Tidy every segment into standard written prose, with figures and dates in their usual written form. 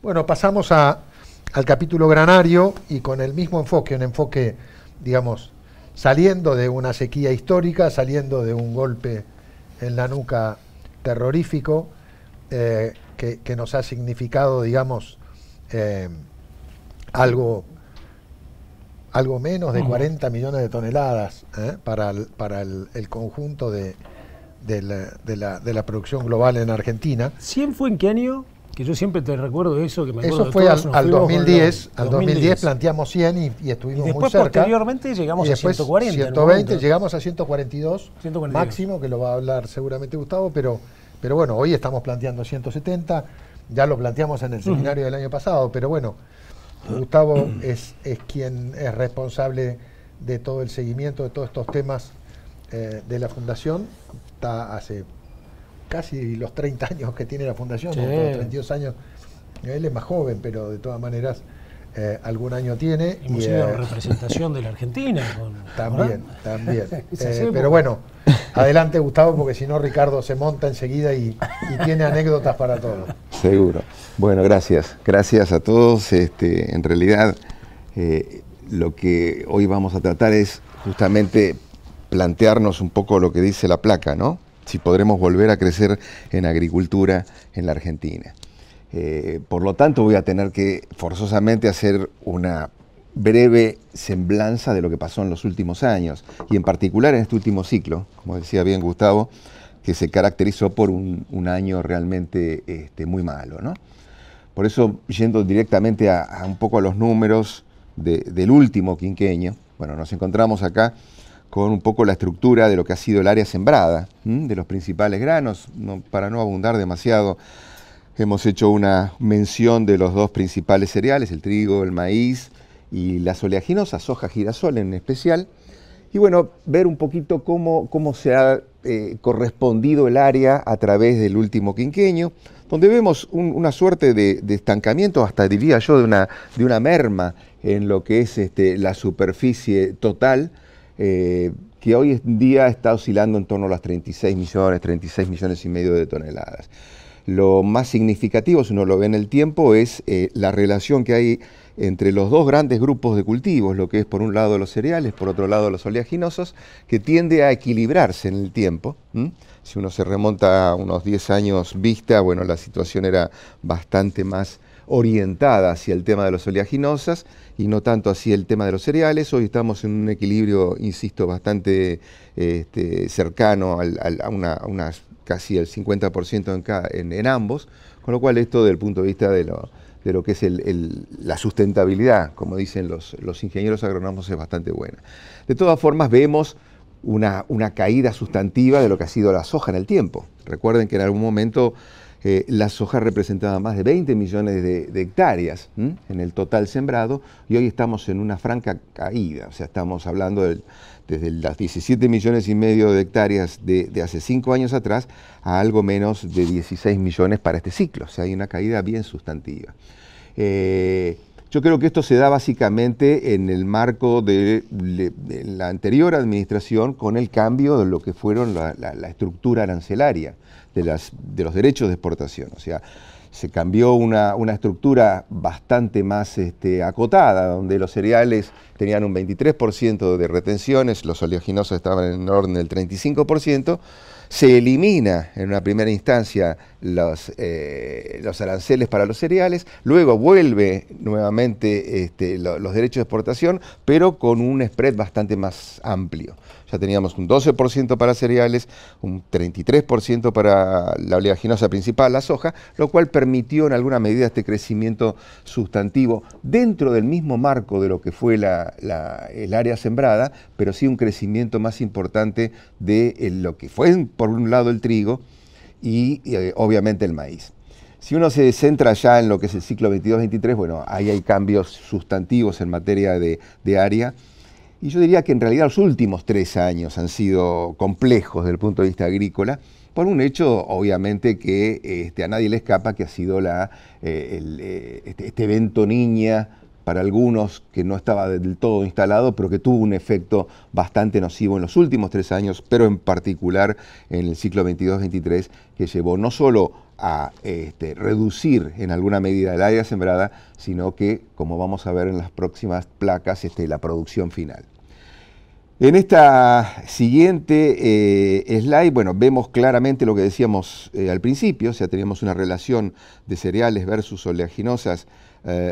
Bueno, pasamos al capítulo granario y con el mismo enfoque, un enfoque, digamos, saliendo de una sequía histórica, saliendo de un golpe en la nuca terrorífico que nos ha significado, digamos, algo menos de 40 millones de toneladas para el conjunto de la producción global en Argentina. ¿100 fue en qué año? Que yo siempre te recuerdo eso, que me acuerdo. Eso fue al 2010, al 2010 planteamos 100 y estuvimos muy cerca. Posteriormente llegamos a 140. 120, llegamos a 142, máximo, que lo va a hablar seguramente Gustavo, pero bueno, hoy estamos planteando 170, ya lo planteamos en el seminario del año pasado, pero bueno, Gustavo es quien es responsable de todo el seguimiento de todos estos temas de la Fundación. Está hace casi los 30 años que tiene la Fundación, sí. 32 años. Él es más joven, pero de todas maneras algún año tiene. Hemos ido en representación de la Argentina. También. Pero bueno, adelante Gustavo, porque si no Ricardo se monta enseguida y tiene anécdotas para todo. Seguro. Bueno, gracias. Gracias a todos. En realidad, lo que hoy vamos a tratar es justamente plantearnos un poco lo que dice la placa, ¿no? Si podremos volver a crecer en agricultura en la Argentina. Por lo tanto, voy a tener que forzosamente hacer una breve semblanza de lo que pasó en los últimos años, y en particular en este último ciclo, como decía bien Gustavo, que se caracterizó por un año realmente muy malo, ¿no? Por eso, yendo directamente a un poco a los números del último quinquenio, bueno, nos encontramos acá con un poco la estructura de lo que ha sido el área sembrada, de los principales granos. Para no abundar demasiado, hemos hecho una mención de los dos principales cereales, el trigo, el maíz y las oleaginosas, soja, girasol en especial. Y bueno, ver un poquito cómo se ha correspondido el área a través del último quinquenio, donde vemos una suerte de estancamiento, hasta diría yo, de una merma en lo que es la superficie total, que hoy en día está oscilando en torno a las 36 millones y medio de toneladas. Lo más significativo, si uno lo ve en el tiempo, es la relación que hay entre los dos grandes grupos de cultivos, lo que es por un lado los cereales, por otro lado los oleaginosos, que tiende a equilibrarse en el tiempo. Si uno se remonta a unos 10 años vista, bueno, la situación era bastante más orientada hacia el tema de los oleaginosas y no tanto hacia el tema de los cereales. Hoy estamos en un equilibrio, insisto, bastante cercano a casi el 50% en ambos, con lo cual esto desde el punto de vista de lo que es la sustentabilidad, como dicen los ingenieros agrónomos, es bastante buena. De todas formas, vemos una caída sustantiva de lo que ha sido la soja en el tiempo. Recuerden que en algún momento la soja representaba más de 20 millones de hectáreas en el total sembrado, y hoy estamos en una franca caída. O sea, estamos hablando desde las 17 millones y medio de hectáreas de hace 5 años atrás a algo menos de 16 millones para este ciclo. O sea, hay una caída bien sustantiva. Yo creo que esto se da básicamente en el marco de la anterior administración, con el cambio de lo que fueron la estructura arancelaria de los derechos de exportación. O sea, se cambió una estructura bastante más acotada, donde los cereales tenían un 23% de retenciones, los oleaginosos estaban en el orden del 35%, se elimina en una primera instancia los aranceles para los cereales, luego vuelve nuevamente los derechos de exportación, pero con un spread bastante más amplio. Ya teníamos un 12% para cereales, un 33% para la oleaginosa principal, la soja, lo cual permitió en alguna medida este crecimiento sustantivo dentro del mismo marco de lo que fue el área sembrada, pero sí un crecimiento más importante de lo que fue, por un lado, el trigo y obviamente el maíz. Si uno se centra ya en lo que es el ciclo 22-23, bueno, ahí hay cambios sustantivos en materia de área. Y yo diría que en realidad los últimos 3 años han sido complejos desde el punto de vista agrícola, por un hecho obviamente que a nadie le escapa, que ha sido este evento Niña, para algunos que no estaba del todo instalado, pero que tuvo un efecto bastante nocivo en los últimos 3 años, pero en particular en el ciclo 22-23, que llevó no solo reducir en alguna medida el área sembrada, sino que, como vamos a ver en las próximas placas, la producción final. En esta siguiente slide, bueno, vemos claramente lo que decíamos al principio, o sea, teníamos una relación de cereales versus oleaginosas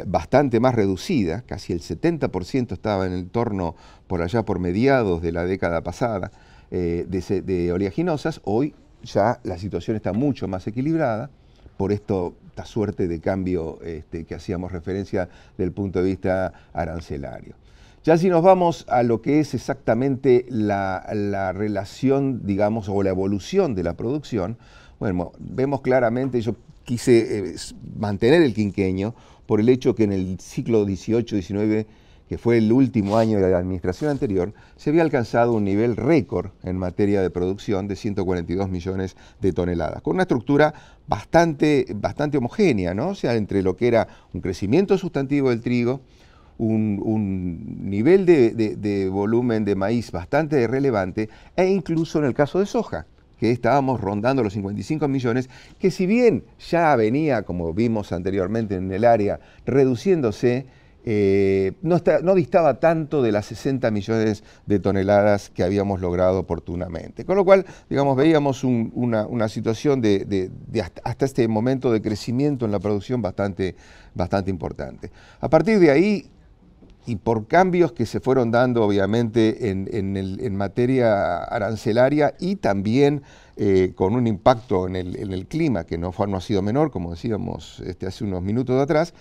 bastante más reducida, casi el 70% estaba en el entorno por allá por mediados de la década pasada de oleaginosas. Hoy ya la situación está mucho más equilibrada por esta suerte de cambio que hacíamos referencia del punto de vista arancelario. Ya si nos vamos a lo que es exactamente la relación, digamos, o la evolución de la producción, bueno, vemos claramente, yo quise mantener el quinquenio por el hecho que en el ciclo 18-19, que fue el último año de la administración anterior, se había alcanzado un nivel récord en materia de producción de 142 millones de toneladas, con una estructura bastante homogénea, ¿no? O sea, entre lo que era un crecimiento sustantivo del trigo, un nivel de volumen de maíz bastante relevante, e incluso en el caso de soja, que estábamos rondando los 55 millones, que si bien ya venía, como vimos anteriormente en el área, reduciéndose, no distaba tanto de las 60 millones de toneladas que habíamos logrado oportunamente. Con lo cual, digamos, veíamos una situación hasta este momento de crecimiento en la producción bastante importante. A partir de ahí, y por cambios que se fueron dando obviamente en materia arancelaria y también con un impacto en el clima que no ha sido menor, como decíamos hace unos minutos atrás,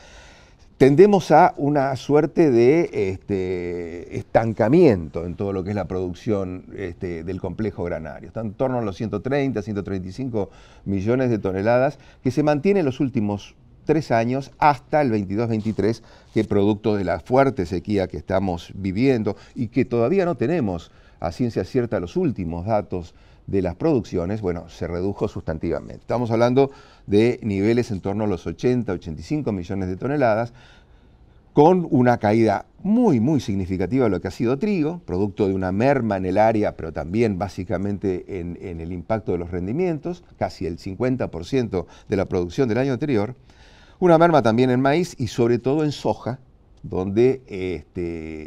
tendemos a una suerte de estancamiento en todo lo que es la producción del complejo granario. Está en torno a los 130, 135 millones de toneladas que se mantiene en los últimos 3 años hasta el 22-23, que producto de la fuerte sequía que estamos viviendo y que todavía no tenemos a ciencia cierta los últimos datos de las producciones, bueno, se redujo sustantivamente. Estamos hablando de niveles en torno a los 80, 85 millones de toneladas, con una caída muy significativa de lo que ha sido trigo, producto de una merma en el área, pero también básicamente en el impacto de los rendimientos, casi el 50% de la producción del año anterior. Una merma también en maíz y sobre todo en soja, donde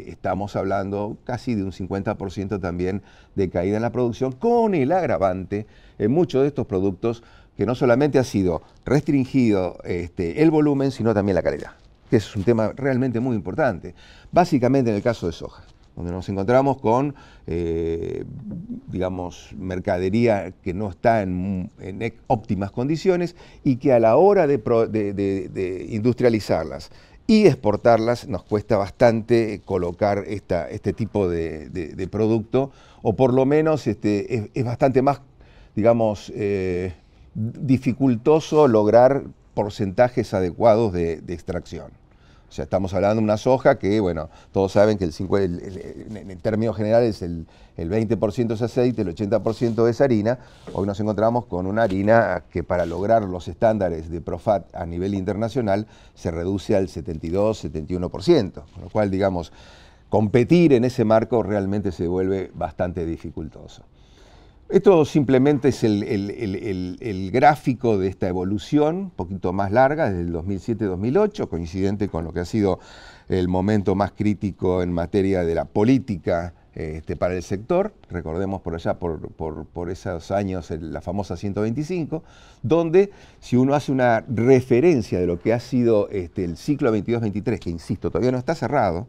estamos hablando casi de un 50% también de caída en la producción, con el agravante en muchos de estos productos que no solamente ha sido restringido el volumen, sino también la calidad, que es un tema realmente muy importante, básicamente en el caso de soja, donde nos encontramos con, digamos, mercadería que no está en óptimas condiciones y que a la hora de industrializarlas y exportarlas nos cuesta bastante colocar este tipo de producto, o por lo menos es bastante más, digamos, dificultoso lograr porcentajes adecuados de extracción. O sea, estamos hablando de una soja que, bueno, todos saben que en términos generales el 20% es aceite, el 80% es harina. Hoy nos encontramos con una harina que para lograr los estándares de Profat a nivel internacional se reduce al 72-71%. Con lo cual, digamos, competir en ese marco realmente se vuelve bastante dificultoso. Esto simplemente es el gráfico de esta evolución, un poquito más larga, desde el 2007-2008, coincidente con lo que ha sido el momento más crítico en materia de la política para el sector. Recordemos por allá, por esos años, la famosa 125, donde si uno hace una referencia de lo que ha sido el ciclo 22-23, que insisto, todavía no está cerrado,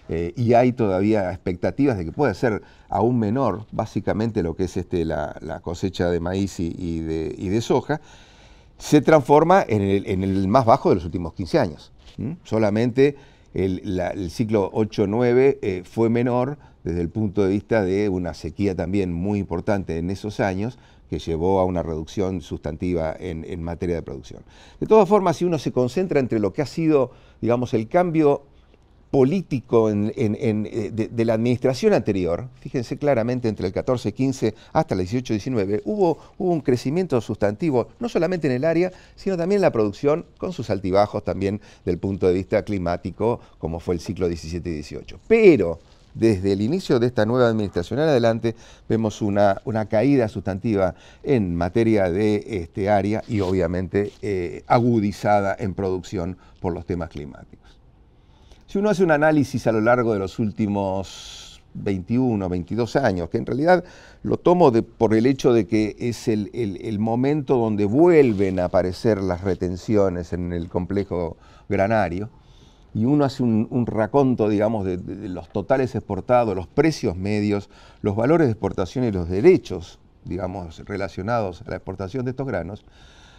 y hay todavía expectativas de que pueda ser aún menor, básicamente lo que es la cosecha de maíz y de soja, se transforma en el más bajo de los últimos 15 años. Solamente el ciclo 8-9 fue menor desde el punto de vista de una sequía también muy importante en esos años, que llevó a una reducción sustantiva en materia de producción. De todas formas, si uno se concentra entre lo que ha sido, digamos, el cambio político de la administración anterior, fíjense claramente entre el 14-15 hasta el 18-19, hubo un crecimiento sustantivo, no solamente en el área, sino también en la producción, con sus altibajos también del punto de vista climático, como fue el ciclo 17-18. Pero desde el inicio de esta nueva administración en adelante, vemos una caída sustantiva en materia de área y obviamente agudizada en producción por los temas climáticos. Si uno hace un análisis a lo largo de los últimos 21, 22 años, que en realidad lo tomo por el hecho de que es el momento donde vuelven a aparecer las retenciones en el complejo granario, y uno hace un raconto, digamos, de los totales exportados, los precios medios, los valores de exportación y los derechos, digamos, relacionados a la exportación de estos granos,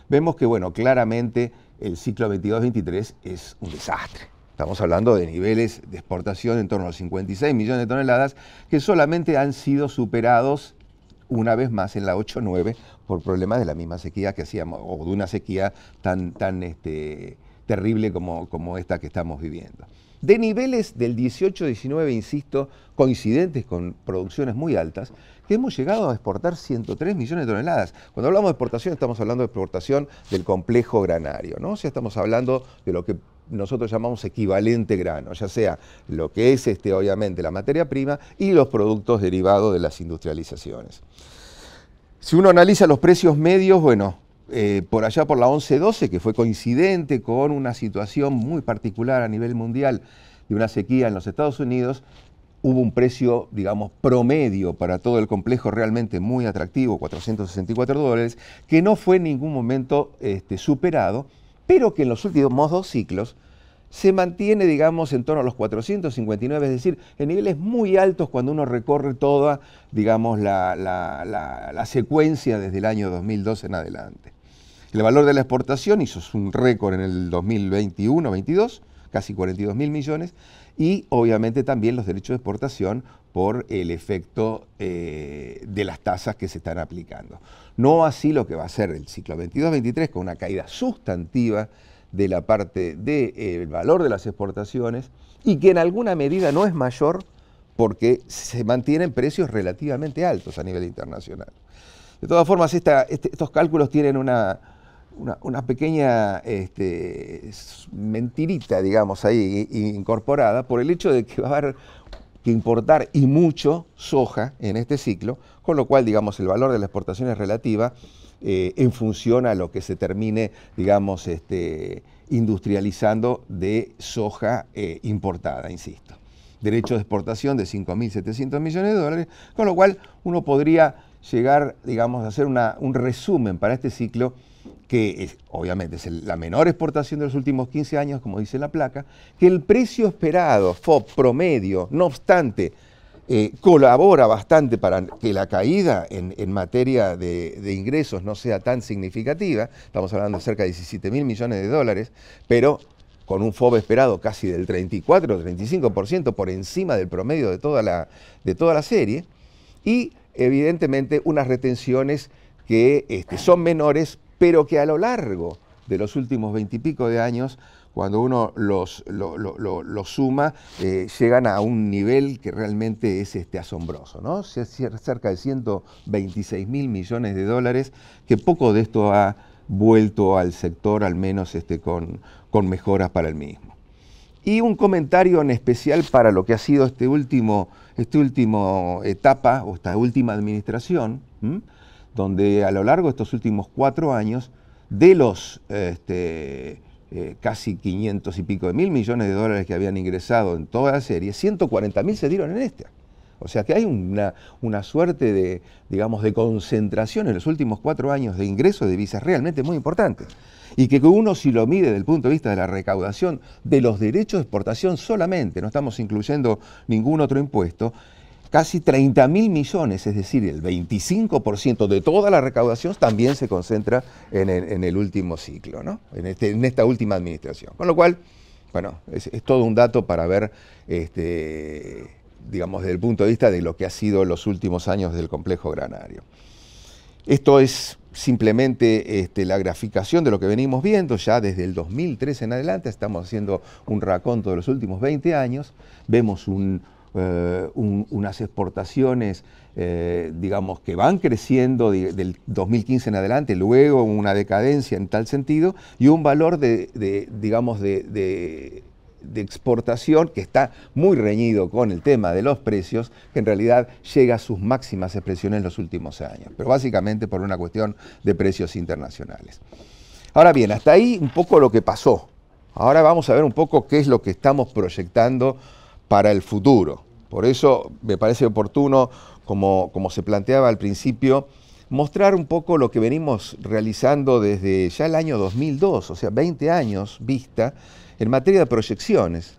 vemos que, bueno, claramente el ciclo 22-23 es un desastre. Estamos hablando de niveles de exportación en torno a los 56 millones de toneladas que solamente han sido superados una vez más en la 8-9 por problemas de la misma sequía que hacíamos, o de una sequía tan terrible como esta que estamos viviendo. De niveles del 18-19, insisto, coincidentes con producciones muy altas, que hemos llegado a exportar 103 millones de toneladas. Cuando hablamos de exportación, estamos hablando de exportación del complejo granario, ¿no? O sea, estamos hablando de lo que nosotros llamamos equivalente grano, ya sea lo que es obviamente la materia prima y los productos derivados de las industrializaciones. Si uno analiza los precios medios, bueno, por allá por la 11-12, que fue coincidente con una situación muy particular a nivel mundial de una sequía en los Estados Unidos, hubo un precio, digamos, promedio para todo el complejo realmente muy atractivo, $464, que no fue en ningún momento superado, pero que en los últimos 2 ciclos se mantiene, digamos, en torno a los 459, es decir, en niveles muy altos cuando uno recorre toda, digamos, la secuencia desde el año 2012 en adelante. El valor de la exportación hizo un récord en el 2021-22, casi 42.000 millones, y obviamente también los derechos de exportación por el efecto de las tasas que se están aplicando. No así lo que va a ser el ciclo 22-23, con una caída sustantiva de la parte del valor de las exportaciones y que en alguna medida no es mayor porque se mantienen precios relativamente altos a nivel internacional. De todas formas, estos cálculos tienen una pequeña mentirita, digamos, ahí incorporada por el hecho de que va a haber que importar y mucho soja en este ciclo, con lo cual, digamos, el valor de la exportación es relativa en función a lo que se termine, digamos, industrializando de soja importada, insisto. Derechos de exportación de 5.700 millones de dólares, con lo cual uno podría llegar, digamos, a hacer un resumen para este ciclo que obviamente es la menor exportación de los últimos 15 años, como dice la placa, que el precio esperado, FOB promedio, no obstante, colabora bastante para que la caída en materia de ingresos no sea tan significativa. Estamos hablando de cerca de 17.000 millones de dólares, pero con un FOB esperado casi del 34-35% por encima del promedio de toda la serie, y evidentemente unas retenciones que son menores, pero que a lo largo de los últimos 20 y pico de años, cuando uno los suma, llegan a un nivel que realmente es asombroso, ¿no? Cerca de 126.000 millones de dólares, que poco de esto ha vuelto al sector, al menos con mejoras para el mismo. Y un comentario en especial para lo que ha sido esta última etapa, o esta última administración, donde a lo largo de estos últimos 4 años, de los casi 500 y pico de mil millones de dólares que habían ingresado en toda la serie, 140.000 se dieron en esta. O sea que hay una suerte de, digamos, de concentración en los últimos 4 años de ingreso de divisas realmente muy importante. Y que uno, si lo mide desde el punto de vista de la recaudación de los derechos de exportación solamente, no estamos incluyendo ningún otro impuesto, casi 30.000 millones, es decir, el 25% de toda la recaudación también se concentra en el último ciclo, ¿no? en esta última administración. Con lo cual, bueno, es todo un dato para ver, digamos, desde el punto de vista de lo que ha sido los últimos años del complejo granario. Esto es simplemente la graficación de lo que venimos viendo ya desde el 2013 en adelante. Estamos haciendo un raconto de los últimos 20 años. Vemos unas exportaciones, digamos, que van creciendo del 2015 en adelante, luego una decadencia en tal sentido, y un valor digamos, de exportación, que está muy reñido con el tema de los precios, que en realidad llega a sus máximas expresiones en los últimos años, pero básicamente por una cuestión de precios internacionales. Ahora bien, hasta ahí un poco lo que pasó. Ahora vamos a ver un poco qué es lo que estamos proyectando para el futuro. Por eso me parece oportuno, como se planteaba al principio, mostrar un poco lo que venimos realizando desde ya el año 2002, o sea, 20 años vista, en materia de proyecciones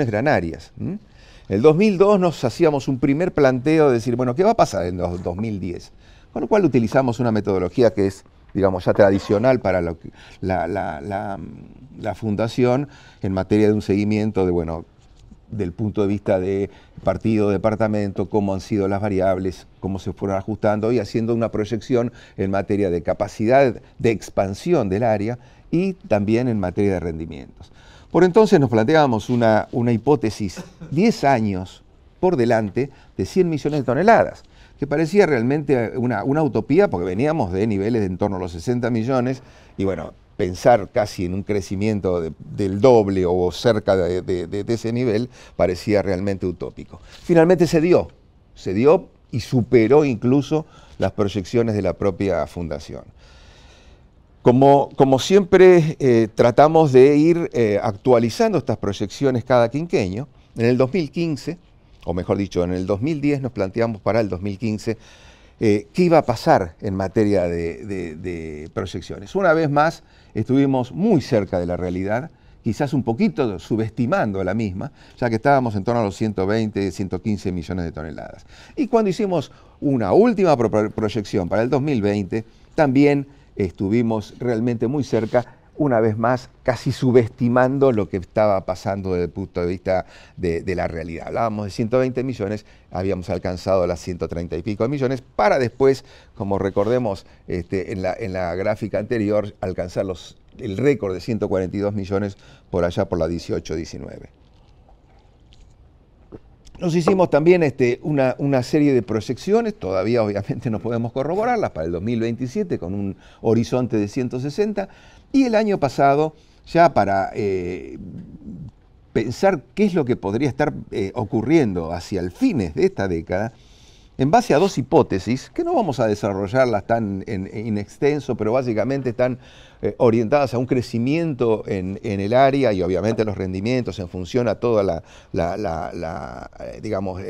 granarias. En el 2002 nos hacíamos un primer planteo de decir, bueno, ¿qué va a pasar en 2010? Con lo cual utilizamos una metodología que es, digamos, ya tradicional para la fundación en materia de un seguimiento de, bueno, del punto de vista de partido, departamento, cómo han sido las variables, cómo se fueron ajustando y haciendo una proyección en materia de capacidad de expansión del área y también en materia de rendimientos. Por entonces nos planteábamos una hipótesis 10 años por delante de 100 millones de toneladas, que parecía realmente una utopía porque veníamos de niveles de en torno a los 60 millones y bueno, pensar casi en un crecimiento del doble o cerca de ese nivel parecía realmente utópico. Finalmente se dio y superó incluso las proyecciones de la propia fundación. Como siempre tratamos de ir actualizando estas proyecciones cada quinquenio, en el 2015, o mejor dicho, en el 2010 nos planteamos para el 2015 qué iba a pasar en materia de proyecciones. Una vez más estuvimos muy cerca de la realidad, quizás un poquito subestimando la misma, ya que estábamos en torno a los 120, 115 millones de toneladas. Y cuando hicimos una última proyección para el 2020, también estuvimos realmente muy cerca, una vez más, casi subestimando lo que estaba pasando desde el punto de vista de la realidad. Hablábamos de 120 millones, habíamos alcanzado las 130 y pico millones, para después, como recordemos en la gráfica anterior, alcanzar el récord de 142 millones por allá por la 18-19. Nos hicimos también una serie de proyecciones, todavía obviamente no podemos corroborarlas, para el 2027 con un horizonte de 160, y el año pasado, ya para pensar qué es lo que podría estar ocurriendo hacia el fines de esta década, en base a dos hipótesis, que no vamos a desarrollarlas tan en extenso, pero básicamente están orientadas a un crecimiento en el área y obviamente los rendimientos en función a toda digamos,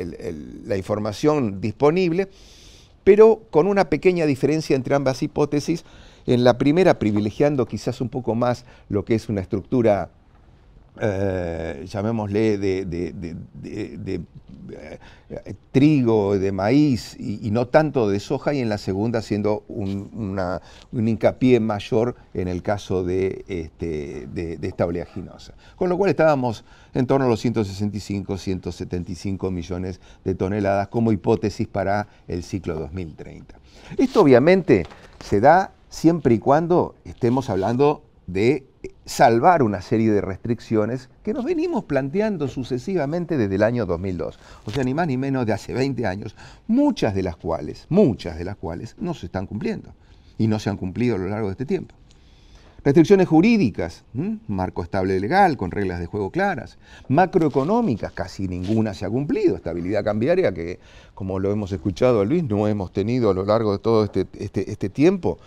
la información disponible, pero con una pequeña diferencia entre ambas hipótesis. En la primera, privilegiando quizás un poco más lo que es una estructura, llamémosle, de trigo, de maíz y no tanto de soja, y en la segunda haciendo un hincapié mayor en el caso de esta oleaginosa. Con lo cual estábamos en torno a los 165, 175 millones de toneladas como hipótesis para el ciclo 2030. Esto obviamente se da siempre y cuando estemos hablando de salvar una serie de restricciones que nos venimos planteando sucesivamente desde el año 2002. O sea, ni más ni menos de hace 20 años, muchas de las cuales no se están cumpliendo y no se han cumplido a lo largo de este tiempo. Restricciones jurídicas, marco estable legal con reglas de juego claras. Macroeconómicas, casi ninguna se ha cumplido. Estabilidad cambiaria que, como lo hemos escuchado a Luis, no hemos tenido a lo largo de todo este tiempo.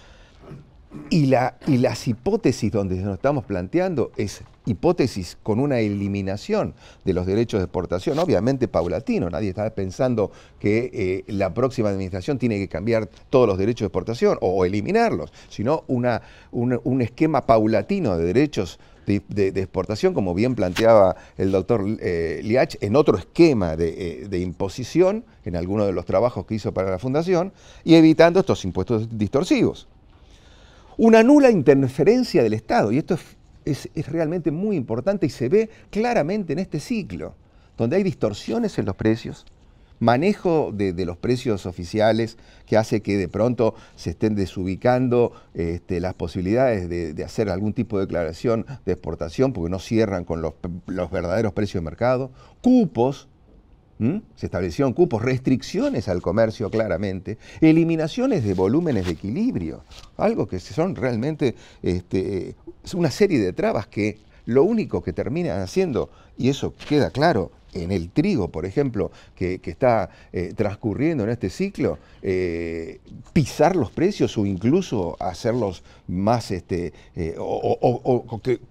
Y las hipótesis donde nos estamos planteando es hipótesis con una eliminación de los derechos de exportación, obviamente paulatino. Nadie está pensando que la próxima administración tiene que cambiar todos los derechos de exportación o eliminarlos, sino un esquema paulatino de derechos de exportación, como bien planteaba el doctor Liach, en otro esquema de imposición, en alguno de los trabajos que hizo para la Fundación, y evitando estos impuestos distorsivos. Una nula interferencia del Estado, y esto es realmente muy importante y se ve claramente en este ciclo, donde hay distorsiones en los precios, manejo de los precios oficiales que hace que de pronto se estén desubicando las posibilidades de hacer algún tipo de declaración de exportación porque no cierran con los verdaderos precios de mercado, cupos. Se establecieron cupos, restricciones al comercio claramente, eliminaciones de volúmenes de equilibrio, algo que son realmente una serie de trabas que lo único que terminan haciendo, y eso queda claro en el trigo, por ejemplo, que está transcurriendo en este ciclo, pisar los precios o incluso hacerlos más, que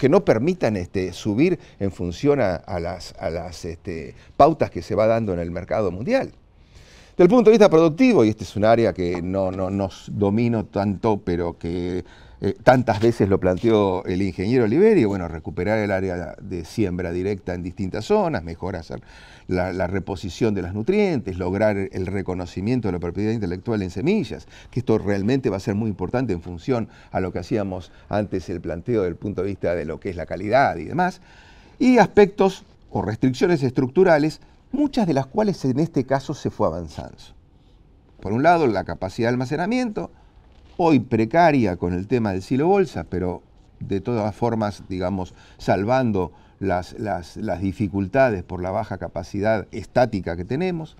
no permitan subir en función a las pautas que se va dando en el mercado mundial. Desde el punto de vista productivo, y este es un área que no domino tanto, pero que tantas veces lo planteó el ingeniero Oliverio, bueno, recuperar el área de siembra directa en distintas zonas, mejorar la reposición de los nutrientes, lograr el reconocimiento de la propiedad intelectual en semillas, que esto realmente va a ser muy importante en función a lo que hacíamos antes, el planteo del punto de vista de lo que es la calidad y demás, y aspectos o restricciones estructurales, muchas de las cuales en este caso se fue avanzando. Por un lado, la capacidad de almacenamiento, hoy precaria con el tema del silo bolsa, pero de todas formas, digamos, salvando las dificultades por la baja capacidad estática que tenemos.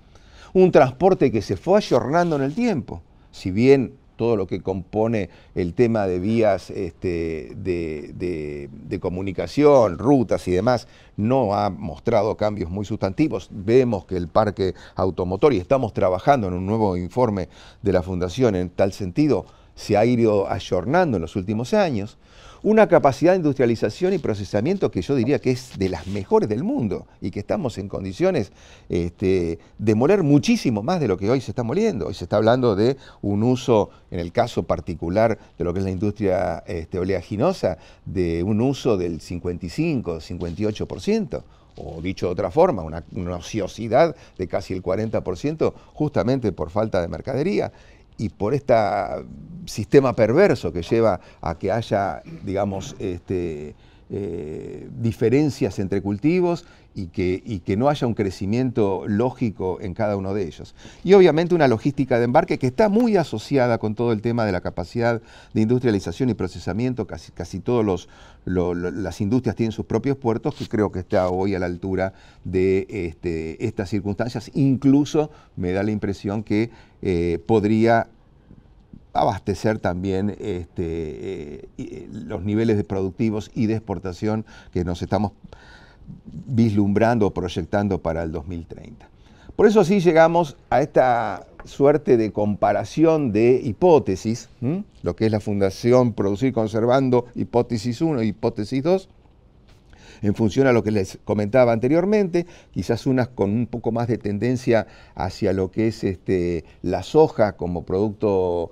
Un transporte que se fue ayornando en el tiempo, si bien todo lo que compone el tema de vías de comunicación, rutas y demás, no ha mostrado cambios muy sustantivos. Vemos que el parque automotor, y estamos trabajando en un nuevo informe de la Fundación en tal sentido, se ha ido ayornando en los últimos años. Una capacidad de industrialización y procesamiento que yo diría que es de las mejores del mundo y que estamos en condiciones de moler muchísimo más de lo que hoy se está moliendo. Hoy se está hablando de un uso, en el caso particular de lo que es la industria oleaginosa, de un uso del 55, 58%. O dicho de otra forma, una ociosidad de casi el 40%, justamente por falta de mercadería. Y por este sistema perverso que lleva a que haya, digamos, diferencias entre cultivos y que no haya un crecimiento lógico en cada uno de ellos. Y obviamente una logística de embarque que está muy asociada con todo el tema de la capacidad de industrialización y procesamiento. Casi todas las industrias tienen sus propios puertos, que creo que está hoy a la altura de estas circunstancias. Incluso me da la impresión que podría abastecer también los niveles de productivos y de exportación que nos estamos vislumbrando o proyectando para el 2030. Por eso sí llegamos a esta suerte de comparación de hipótesis, lo que es la Fundación Producir Conservando, hipótesis 1 y hipótesis 2, en función a lo que les comentaba anteriormente, quizás unas con un poco más de tendencia hacia lo que es la soja como producto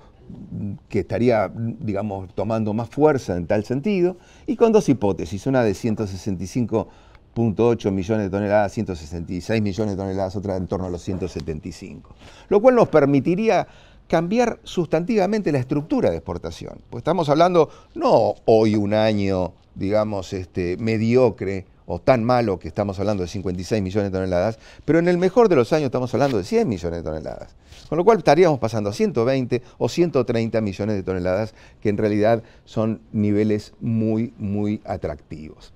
que estaría, digamos, tomando más fuerza en tal sentido, y con dos hipótesis, una de 165,8 millones de toneladas, 166 millones de toneladas, otra en torno a los 175. Lo cual nos permitiría cambiar sustantivamente la estructura de exportación. Pues estamos hablando no hoy un año, digamos, mediocre o tan malo que estamos hablando de 56 millones de toneladas, pero en el mejor de los años estamos hablando de 100 millones de toneladas. Con lo cual estaríamos pasando a 120 o 130 millones de toneladas, que en realidad son niveles muy, muy atractivos.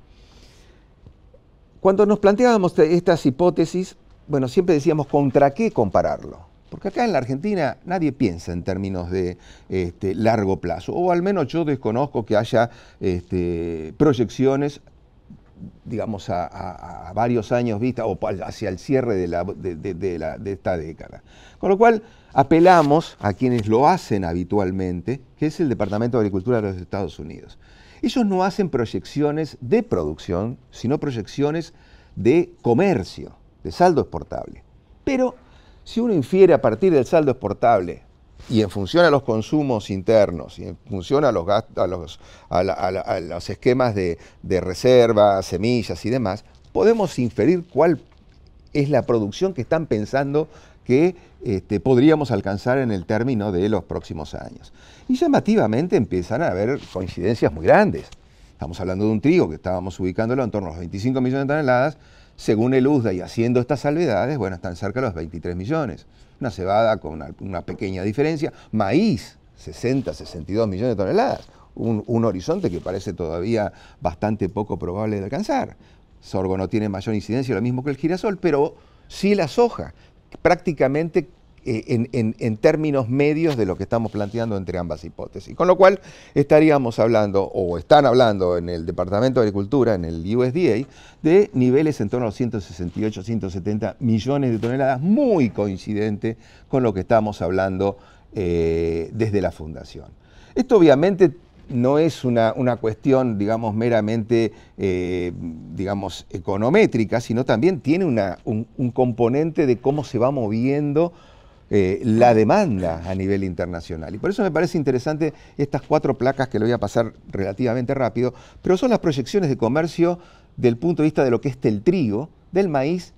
Cuando nos planteábamos estas hipótesis, bueno, siempre decíamos contra qué compararlo. Porque acá en la Argentina nadie piensa en términos de largo plazo, o al menos yo desconozco que haya proyecciones, digamos, a varios años vista o hacia el cierre de esta década. Con lo cual apelamos a quienes lo hacen habitualmente, que es el Departamento de Agricultura de los Estados Unidos. Ellos no hacen proyecciones de producción, sino proyecciones de comercio, de saldo exportable. Pero si uno infiere a partir del saldo exportable y en función a los consumos internos y en función a los gastos, a los esquemas de reserva, semillas y demás, podemos inferir cuál es la producción que están pensando que podríamos alcanzar en el término de los próximos años. Y llamativamente empiezan a haber coincidencias muy grandes. Estamos hablando de un trigo que estábamos ubicándolo en torno a los 25 millones de toneladas, según el USDA y haciendo estas salvedades, bueno, están cerca de los 23 millones. Una cebada con una pequeña diferencia. Maíz, 60, 62 millones de toneladas. Un horizonte que parece todavía bastante poco probable de alcanzar. Sorgo no tiene mayor incidencia, lo mismo que el girasol, pero sí la soja. Prácticamente en términos medios de lo que estamos planteando entre ambas hipótesis. Con lo cual estaríamos hablando, o están hablando en el Departamento de Agricultura, en el USDA, de niveles en torno a los 168, 170 millones de toneladas, muy coincidente con lo que estamos hablando desde la Fundación. Esto obviamente no es una cuestión, digamos, meramente, digamos, econométrica, sino también tiene un componente de cómo se va moviendo la demanda a nivel internacional. Y por eso me parece interesante estas 4 placas que le voy a pasar relativamente rápido, pero son las proyecciones de comercio del punto de vista de lo que es el trigo, del maíz,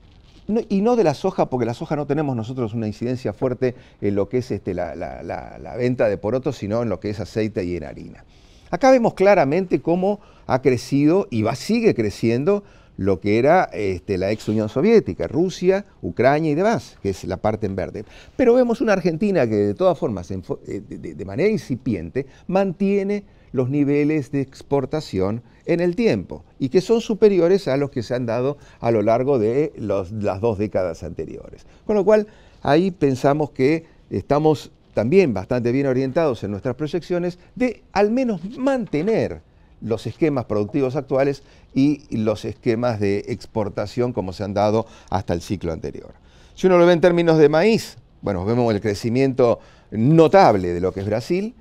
y no de la soja, porque la soja no tenemos nosotros una incidencia fuerte en lo que es la venta de porotos, sino en lo que es aceite y en harina. Acá vemos claramente cómo ha crecido y sigue creciendo lo que era la ex Unión Soviética, Rusia, Ucrania y demás, que es la parte en verde. Pero vemos una Argentina que de todas formas, de manera incipiente, mantiene los niveles de exportación en el tiempo y que son superiores a los que se han dado a lo largo de las 2 décadas anteriores. Con lo cual, ahí pensamos que estamos también bastante bien orientados en nuestras proyecciones de al menos mantener los esquemas productivos actuales y los esquemas de exportación como se han dado hasta el ciclo anterior. Si uno lo ve en términos de maíz, bueno, vemos el crecimiento notable de lo que es Brasil,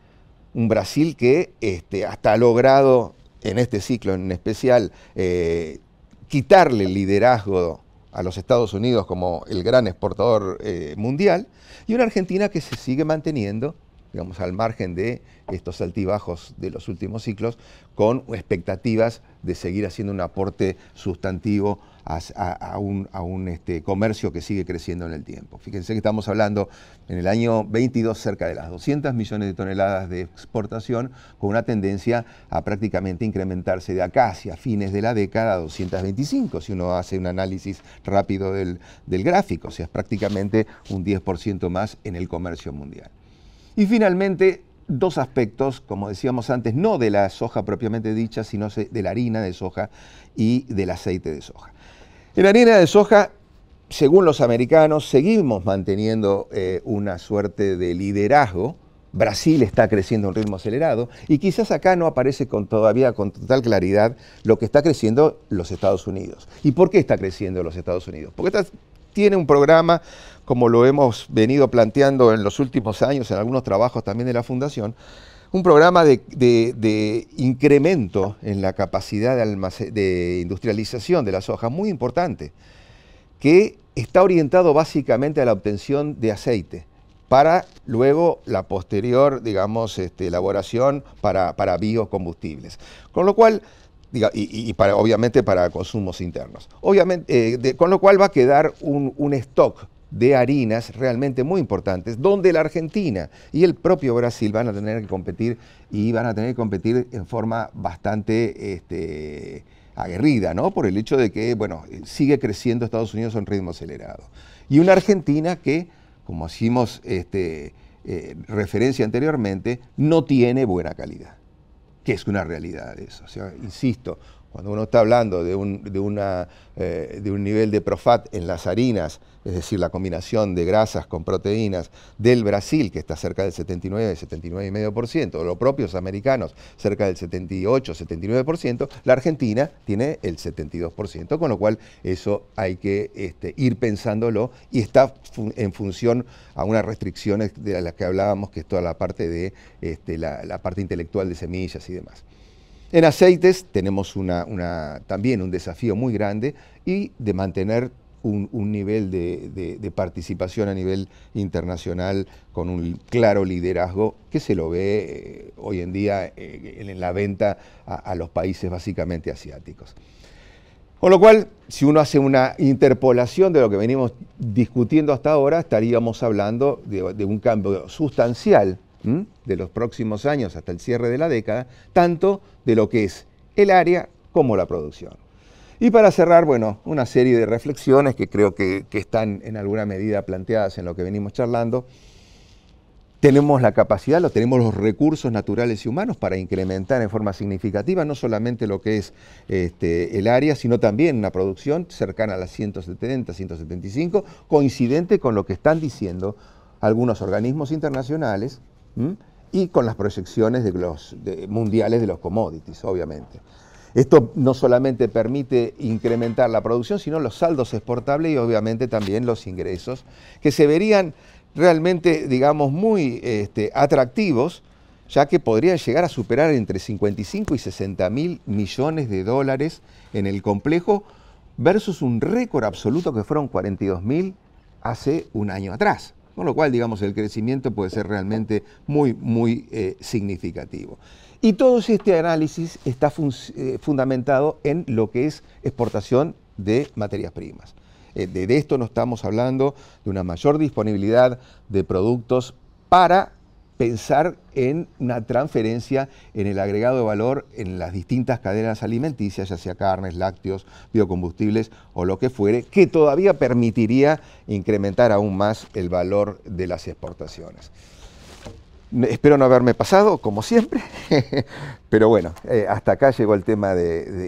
un Brasil que hasta ha logrado en este ciclo en especial quitarle el liderazgo a los Estados Unidos como el gran exportador mundial, y una Argentina que se sigue manteniendo, digamos, al margen de estos altibajos de los últimos ciclos, con expectativas de seguir haciendo un aporte sustantivo a un comercio que sigue creciendo en el tiempo. Fíjense que estamos hablando en el año 22 cerca de las 200 millones de toneladas de exportación, con una tendencia a prácticamente incrementarse de acá hacia fines de la década a 225, si uno hace un análisis rápido del gráfico, o sea, es prácticamente un 10% más en el comercio mundial. Y finalmente, 2 aspectos, como decíamos antes, no de la soja propiamente dicha, sino de la harina de soja y del aceite de soja. En la harina de soja, según los americanos, seguimos manteniendo una suerte de liderazgo. Brasil está creciendo a un ritmo acelerado y quizás acá no aparece todavía con total claridad lo que está creciendo los Estados Unidos. ¿Y por qué está creciendo los Estados Unidos? Porque tiene un programa, como lo hemos venido planteando en los últimos años, en algunos trabajos también de la Fundación, un programa de incremento en la capacidad de industrialización de la soja, muy importante, que está orientado básicamente a la obtención de aceite, para luego la posterior, digamos, elaboración para biocombustibles. Con lo cual, obviamente para consumos internos. Obviamente, con lo cual va a quedar un stock de harinas realmente muy importantes, donde la Argentina y el propio Brasil van a tener que competir, y van a tener que competir en forma bastante aguerrida, ¿no? Por el hecho de que, bueno, sigue creciendo Estados Unidos a un ritmo acelerado. Y una Argentina que, como hicimos referencia anteriormente, no tiene buena calidad, que es una realidad de eso. O sea, insisto, cuando uno está hablando de un nivel de Profat en las harinas, es decir, la combinación de grasas con proteínas del Brasil, que está cerca del 79, 79,5%, o los propios americanos cerca del 78, 79%, la Argentina tiene el 72%, con lo cual eso hay que ir pensándolo, y está en función a unas restricciones de las que hablábamos, que es toda la parte de la parte intelectual de semillas y demás. En aceites tenemos también un desafío muy grande, y de mantener un nivel de participación a nivel internacional con un claro liderazgo que se lo ve hoy en día en la venta a los países básicamente asiáticos. Con lo cual, si uno hace una interpolación de lo que venimos discutiendo hasta ahora, estaríamos hablando de un cambio sustancial de los próximos años hasta el cierre de la década, tanto de lo que es el área como la producción. Y para cerrar, bueno, una serie de reflexiones que creo que están en alguna medida planteadas en lo que venimos charlando. Tenemos la capacidad, tenemos los recursos naturales y humanos para incrementar en forma significativa no solamente lo que es el área, sino también una producción cercana a las 170, 175, coincidente con lo que están diciendo algunos organismos internacionales y con las proyecciones mundiales de los commodities, obviamente. Esto no solamente permite incrementar la producción, sino los saldos exportables y obviamente también los ingresos, que se verían realmente, digamos, muy atractivos, ya que podrían llegar a superar entre 55 y 60 mil millones de dólares en el complejo, versus un récord absoluto que fueron 42.000 hace un año atrás. Con lo cual, digamos, el crecimiento puede ser realmente muy, muy significativo. Y todo este análisis está fundamentado en lo que es exportación de materias primas. De esto no estamos hablando de una mayor disponibilidad de productos para pensar en una transferencia en el agregado de valor en las distintas cadenas alimenticias, ya sea carnes, lácteos, biocombustibles o lo que fuere, que todavía permitiría incrementar aún más el valor de las exportaciones. Espero no haberme pasado, como siempre, pero bueno, hasta acá llegó el tema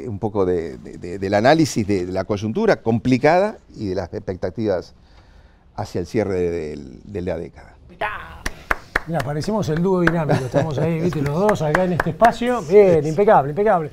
un poco del análisis de la coyuntura complicada y de las expectativas hacia el cierre de la década. Mira, parecemos el dúo dinámico, estamos ahí, viste, los dos acá en este espacio. Bien, impecable, impecable.